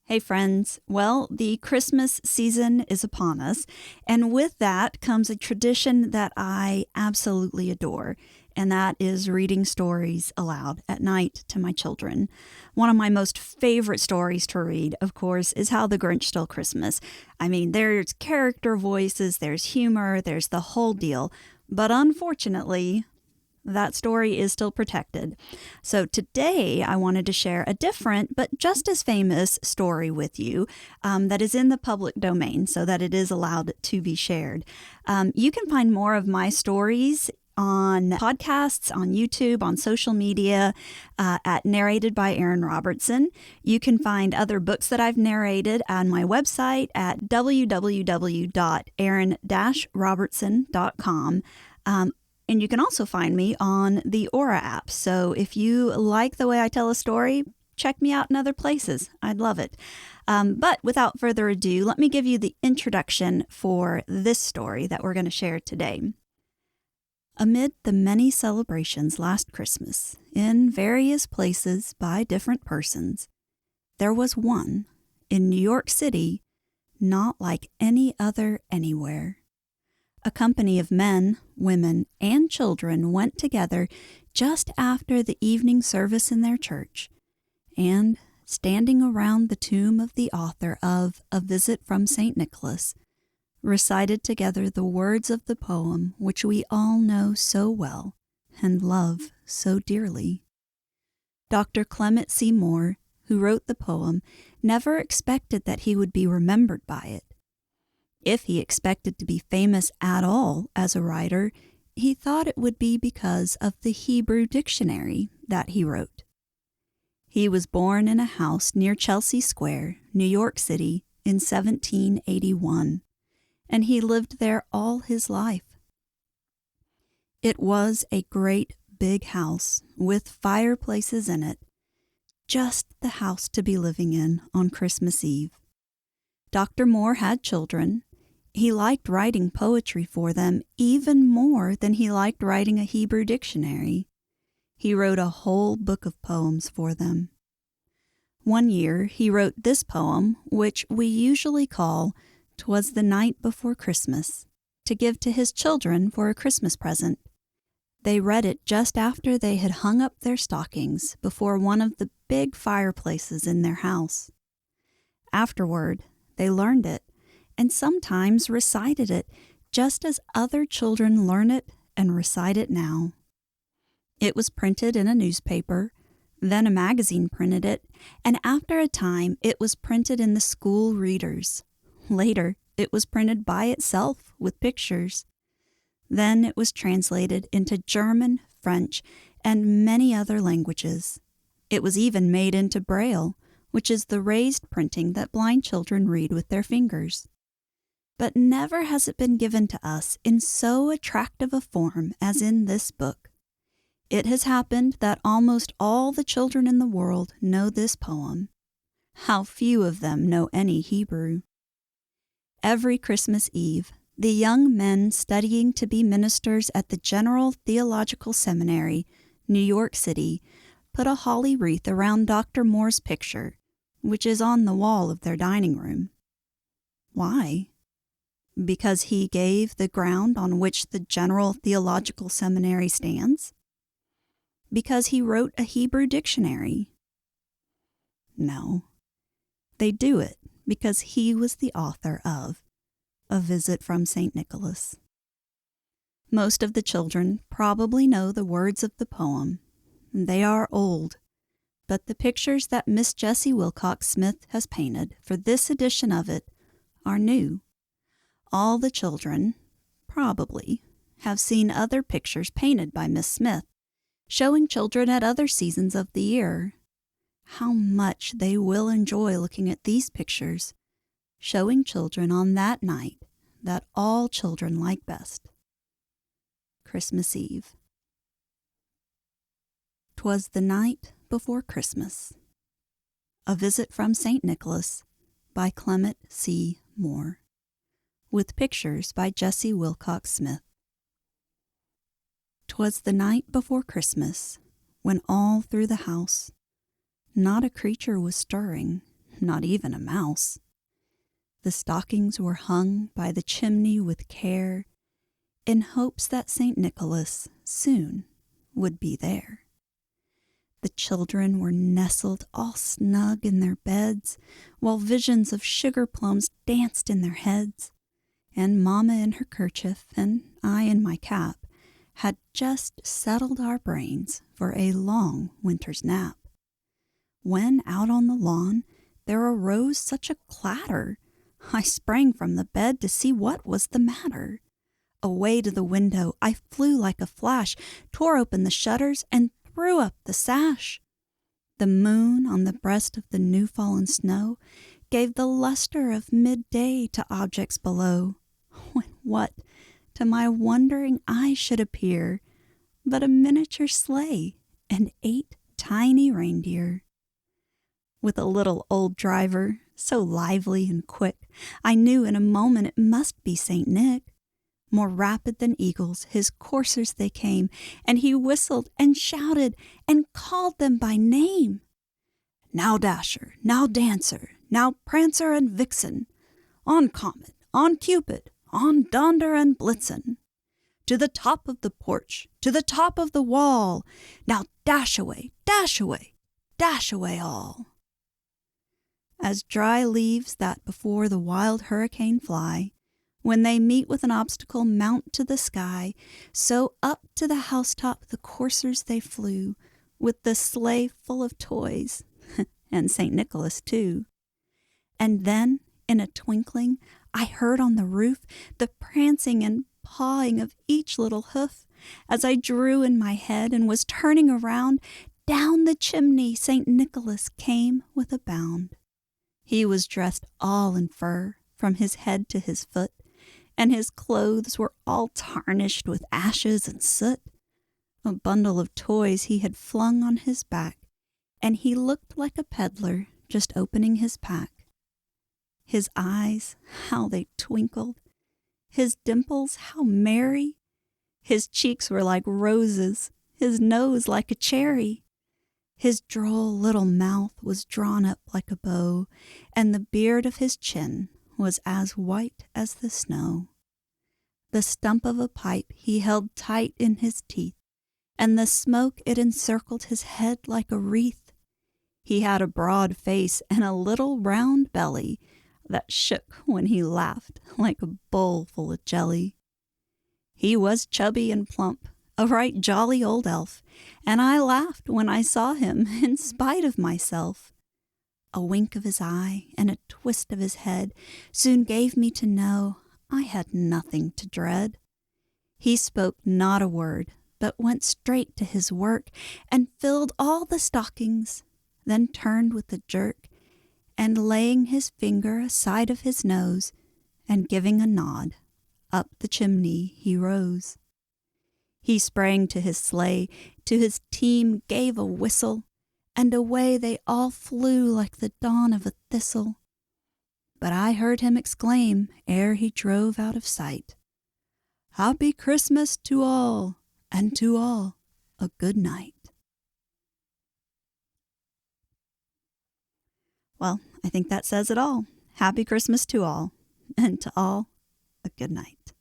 Hey friends, well, the Christmas season is upon us, and with that comes a tradition that I absolutely adore, and that is reading stories aloud at night to my children. One of my most favorite stories to read, of course, is How the Grinch Stole Christmas. I mean, there's character voices, there's humor, there's the whole deal, but unfortunately, that story is still protected. So today I wanted to share a different but just as famous story with you that is in the public domain so that it is allowed to be shared. You can find more of my stories on podcasts, on YouTube, on social media, at Narrated by Erin Robertson. You can find other books that I've narrated on my website at www.erin-robertson.com. And you can also find me on the Aura app. So if you like the way I tell a story, check me out in other places. I'd love it. But without further ado, let me give you the introduction for this story that we're going to share today. Amid the many celebrations last Christmas, in various places by different persons, there was one in New York City not like any other anywhere. A company of men, women, and children went together just after the evening service in their church, and, standing around the tomb of the author of A Visit from St. Nicholas, recited together the words of the poem which we all know so well and love so dearly. Dr. Clement C. Moore, who wrote the poem, never expected that he would be remembered by it. If he expected to be famous at all as a writer, he thought it would be because of the Hebrew dictionary that he wrote. He was born in a house near Chelsea Square, New York City, in 1781, and he lived there all his life. It was a great big house with fireplaces in it, just the house to be living in on Christmas Eve. Dr. Moore had children. He liked writing poetry for them even more than he liked writing a Hebrew dictionary. He wrote a whole book of poems for them. One year he wrote this poem, which we usually call "'Twas the Night Before Christmas," to give to his children for a Christmas present. They read it just after they had hung up their stockings before one of the big fireplaces in their house. Afterward, they learned it and sometimes recited it just as other children learn it and recite it now. It was printed in a newspaper, then a magazine printed it, and after a time it was printed in the school readers. Later, it was printed by itself with pictures. Then it was translated into German, French, and many other languages. It was even made into Braille, which is the raised printing that blind children read with their fingers. But never has it been given to us in so attractive a form as in this book. It has happened that almost all the children in the world know this poem. How few of them know any Hebrew. Every Christmas Eve, the young men studying to be ministers at the General Theological Seminary, New York City, put a holly wreath around Dr. Moore's picture, which is on the wall of their dining room. Why? Because he gave the ground on which the General Theological Seminary stands? Because he wrote a Hebrew dictionary? No. They do it because he was the author of A Visit from St. Nicholas. Most of the children probably know the words of the poem. They are old, but the pictures that Miss Jessie Wilcox Smith has painted for this edition of it are new. All the children, probably, have seen other pictures painted by Miss Smith, showing children at other seasons of the year. How much they will enjoy looking at these pictures, showing children on that night that all children like best. Christmas Eve. 'Twas the night before Christmas. A Visit from St. Nicholas by Clement C. Moore, with pictures by Jessie Wilcox Smith. 'Twas the night before Christmas, when all through the house not a creature was stirring, not even a mouse. The stockings were hung by the chimney with care, in hopes that St. Nicholas soon would be there. The children were nestled all snug in their beds, while visions of sugar plums danced in their heads, and Mamma in her kerchief and I in my cap had just settled our brains for a long winter's nap, when out on the lawn there arose such a clatter, I sprang from the bed to see what was the matter. Away to the window I flew like a flash, tore open the shutters, and threw up the sash. The moon on the breast of the new-fallen snow gave the luster of midday to objects below, when what, to my wondering eye, should appear but a miniature sleigh and 8 tiny reindeer. With a little old driver, so lively and quick, I knew in a moment it must be St. Nick. More rapid than eagles, his coursers they came, and he whistled and shouted and called them by name. Now Dasher, now Dancer, now Prancer and Vixen, on Comet, on Cupid, on Donder and Blitzen. To the top of the porch, to the top of the wall, now dash away, dash away, dash away all. As dry leaves that before the wild hurricane fly, when they meet with an obstacle mount to the sky, so up to the housetop the coursers they flew, with the sleigh full of toys, and St. Nicholas too. And then, in a twinkling, I heard on the roof the prancing and pawing of each little hoof. As I drew in my head and was turning around, down the chimney St. Nicholas came with a bound. He was dressed all in fur, from his head to his foot, and his clothes were all tarnished with ashes and soot. A bundle of toys he had flung on his back, and he looked like a peddler just opening his pack. His eyes, how they twinkled! His dimples, how merry! His cheeks were like roses, his nose like a cherry. His droll little mouth was drawn up like a bow, and the beard of his chin was as white as the snow. The stump of a pipe he held tight in his teeth, and the smoke it encircled his head like a wreath. He had a broad face and a little round belly that shook when he laughed like a bowl full of jelly. He was chubby and plump, a right jolly old elf, and I laughed when I saw him in spite of myself. A wink of his eye and a twist of his head soon gave me to know I had nothing to dread. He spoke not a word, but went straight to his work and filled all the stockings, then turned with a jerk, and laying his finger aside of his nose, and giving a nod, up the chimney he rose. He sprang to his sleigh, to his team gave a whistle, and away they all flew like the dawn of a thistle. But I heard him exclaim, ere he drove out of sight, "Happy Christmas to all, and to all a good night." Well, I think that says it all. Happy Christmas to all, and to all a good night.